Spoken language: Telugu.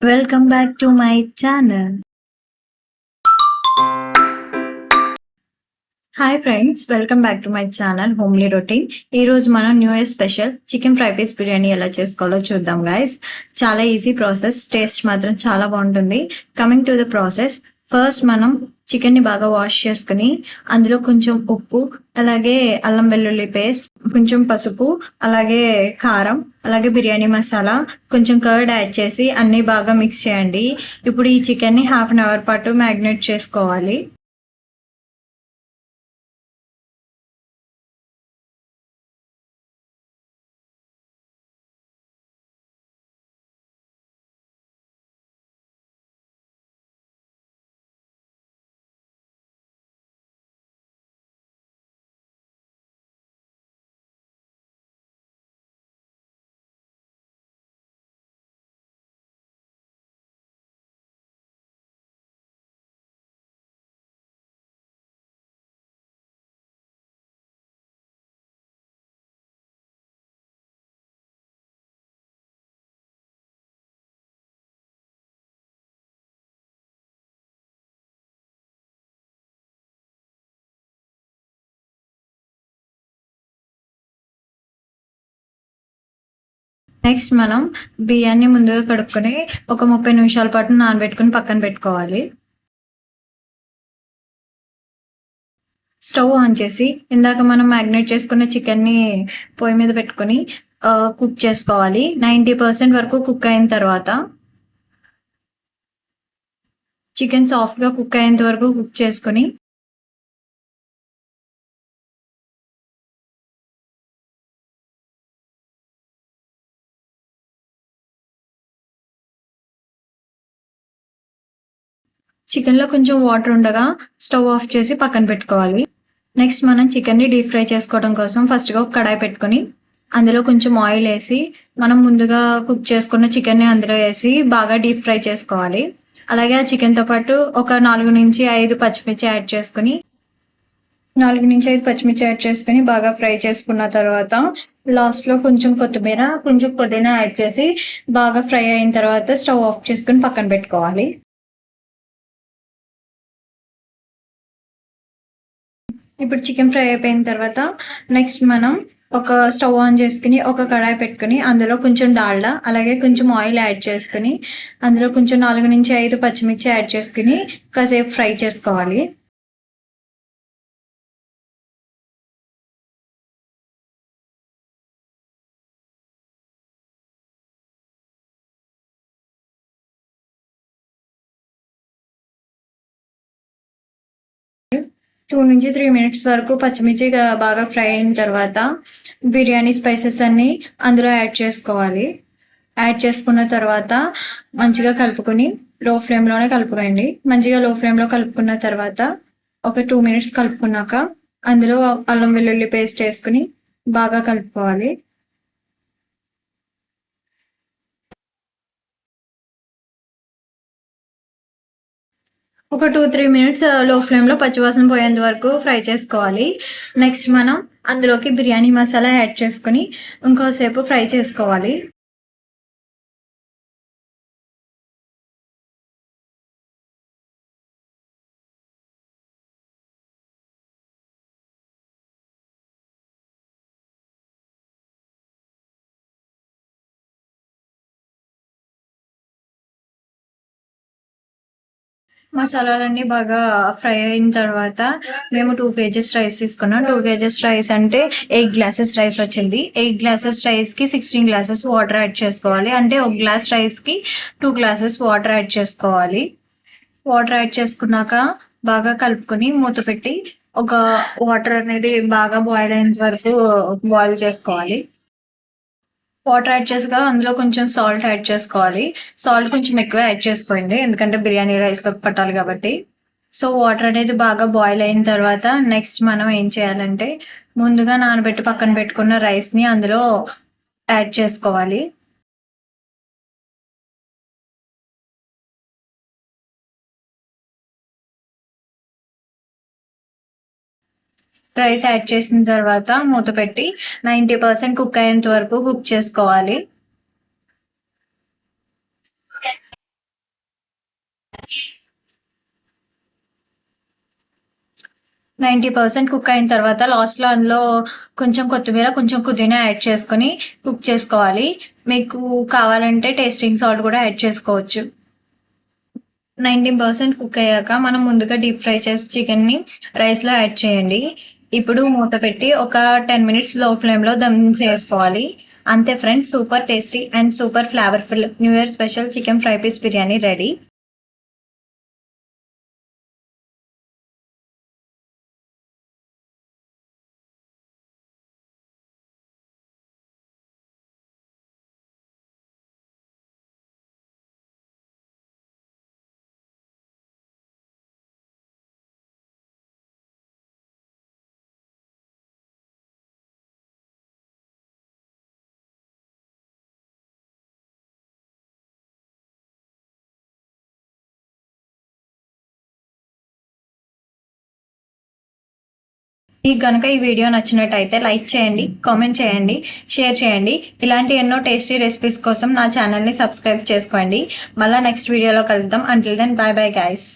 Welcome back to my channel. Hi friends, welcome back to my channel homely routine. ఈరోజు మనం new year special chicken fry piece biryani ఎలా చేసుకోవాలో చూద్దాం గైస్. చాలా ఈజీ ప్రాసెస్, టేస్ట్ మాత్రం చాలా బాగుంటుంది. Coming to the process, first మనం చికెన్ని బాగా వాష్ చేసుకుని అందులో కొంచెం ఉప్పు, అలాగే అల్లం వెల్లుల్లి పేస్ట్, కొంచెం పసుపు, అలాగే కారం, అలాగే బిర్యానీ మసాలా, కొంచెం కర్డ్ యాడ్ చేసి అన్నీ బాగా మిక్స్ చేయండి. ఇప్పుడు ఈ చికెన్ని హాఫ్ అన్ అవర్ పాటు మ్యాగ్నేట్ చేసుకోవాలి. నెక్స్ట్ మనం బియ్యాన్ని ముందుగా కడుక్కొని ఒక 30 నిమిషాల పాటు నానబెట్టుకుని పక్కన పెట్టుకోవాలి. స్టవ్ ఆన్ చేసి ఇందాక మనం మ్యాగ్నేట్ చేసుకున్న చికెన్ని పొయ్యి మీద పెట్టుకొని కుక్ చేసుకోవాలి. 90% వరకు కుక్ అయిన తర్వాత, చికెన్ సాఫ్ట్గా కుక్ అయ్యేంత వరకు కుక్ చేసుకొని చికెన్లో కొంచెం వాటర్ ఉండగా స్టవ్ ఆఫ్ చేసి పక్కన పెట్టుకోవాలి. నెక్స్ట్ మనం చికెన్ని డీప్ ఫ్రై చేసుకోవడం కోసం ఫస్ట్గా ఒక కడాయి పెట్టుకొని అందులో కొంచెం ఆయిల్ వేసి మనం ముందుగా కుక్ చేసుకున్న చికెన్ని అందులో వేసి బాగా డీప్ ఫ్రై చేసుకోవాలి. అలాగే ఆ చికెన్తో పాటు ఒక 4 నుంచి 5 పచ్చిమిర్చి యాడ్ చేసుకుని 4 నుంచి 5 పచ్చిమిర్చి యాడ్ చేసుకుని బాగా ఫ్రై చేసుకున్న తర్వాత లాస్ట్లో కొంచెం కొత్తిమీర, కొంచెం పుదీనా యాడ్ చేసి బాగా ఫ్రై అయిన తర్వాత స్టవ్ ఆఫ్ చేసుకుని పక్కన పెట్టుకోవాలి. ఇప్పుడు చికెన్ ఫ్రై అయిపోయిన తర్వాత నెక్స్ట్ మనం ఒక స్టవ్ ఆన్ చేసుకుని ఒక కడాయి పెట్టుకుని అందులో కొంచెం డాల్డా, అలాగే కొంచెం ఆయిల్ యాడ్ చేసుకుని అందులో కొంచెం 4 నుంచి 5 పచ్చిమిర్చి యాడ్ చేసుకుని కాసేపు ఫ్రై చేసుకోవాలి. టూ నుంచి 3 మినిట్స్ వరకు పచ్చిమిర్చి బాగా ఫ్రై అయిన తర్వాత బిర్యానీ స్పైసెస్ అన్నీ అందులో యాడ్ చేసుకోవాలి. యాడ్ చేసుకున్న తర్వాత మంచిగా కలుపుకొని లో ఫ్లేమ్లోనే కలుపుకోండి. మంచిగా లో ఫ్లేమ్లో కలుపుకున్న తర్వాత ఒక 2 మినిట్స్ కలుపుకున్నాక అందులో అల్లం వెల్లుల్లి పేస్ట్ వేసుకుని బాగా కలుపుకోవాలి. ఒక 2-3 మినిట్స్ లో ఫ్లేమ్లో పచ్చివాసన పోయేంత వరకు ఫ్రై చేసుకోవాలి. నెక్స్ట్ మనం అందులోకి బిర్యానీ మసాలా యాడ్ చేసుకుని ఇంకోసేపు ఫ్రై చేసుకోవాలి. మసాలాలన్నీ బాగా ఫ్రై అయిన తర్వాత మేము 2 kgs రైస్ తీసుకున్నాం. 2 kgs రైస్ అంటే 8 గ్లాసెస్ రైస్ వచ్చింది. 8 గ్లాసెస్ రైస్కి 16 గ్లాసెస్ వాటర్ యాడ్ చేసుకోవాలి. అంటే ఒక గ్లాస్ రైస్కి 2 గ్లాసెస్ వాటర్ యాడ్ చేసుకోవాలి. వాటర్ యాడ్ చేసుకున్నాక బాగా కలుపుకొని మూత పెట్టి ఒక వాటర్ అనేది బాగా బాయిల్ అయ్యేంత వరకు బాయిల్ చేసుకోవాలి. వాటర్ యాడ్ చేసాక అందులో కొంచెం సాల్ట్ యాడ్ చేసుకోవాలి. సాల్ట్ కొంచెం ఎక్కువ యాడ్ చేసుకోండి, ఎందుకంటే బిర్యానీ రైస్లోకి పట్టాలి కాబట్టి. సో వాటర్ అనేది బాగా బాయిల్ అయిన తర్వాత నెక్స్ట్ మనం ఏం చేయాలంటే ముందుగా నానబెట్టి పక్కన పెట్టుకున్న రైస్ని అందులో యాడ్ చేసుకోవాలి. రైస్ యాడ్ చేసిన తర్వాత మూత పెట్టి 90% కుక్ అయ్యేంత వరకు కుక్ చేసుకోవాలి. 90% కుక్ అయిన తర్వాత లాస్ట్లో అందులో కొంచెం కొత్తిమీర కొంచెం పుదీనా యాడ్ చేసుకొని కుక్ చేసుకోవాలి. మీకు కావాలంటే టేస్టింగ్ సాల్ట్ కూడా యాడ్ చేసుకోవచ్చు. 90% కుక్ అయ్యాక మనం ముందుగా డీప్ ఫ్రై చేసి చికెన్ని రైస్లో యాడ్ చేయండి. ఇప్పుడు మూత పెట్టి ఒక 10 మినిట్స్ లో ఫ్లేమ్లో దమ్ చేసుకోవాలి. అంతే friends, super tasty and super flavourful new year special chicken fry piece biryani ready. మీకు కనుక ఈ వీడియో నచ్చినట్టయితే లైక్ చేయండి, కామెంట్ చేయండి, షేర్ చేయండి. ఇలాంటి ఎన్నో టేస్టీ రెసిపీస్ కోసం నా ఛానల్ని సబ్స్క్రైబ్ చేసుకోండి. మళ్ళీ నెక్స్ట్ వీడియోలో కలుద్దాం. Until then, bye bye guys.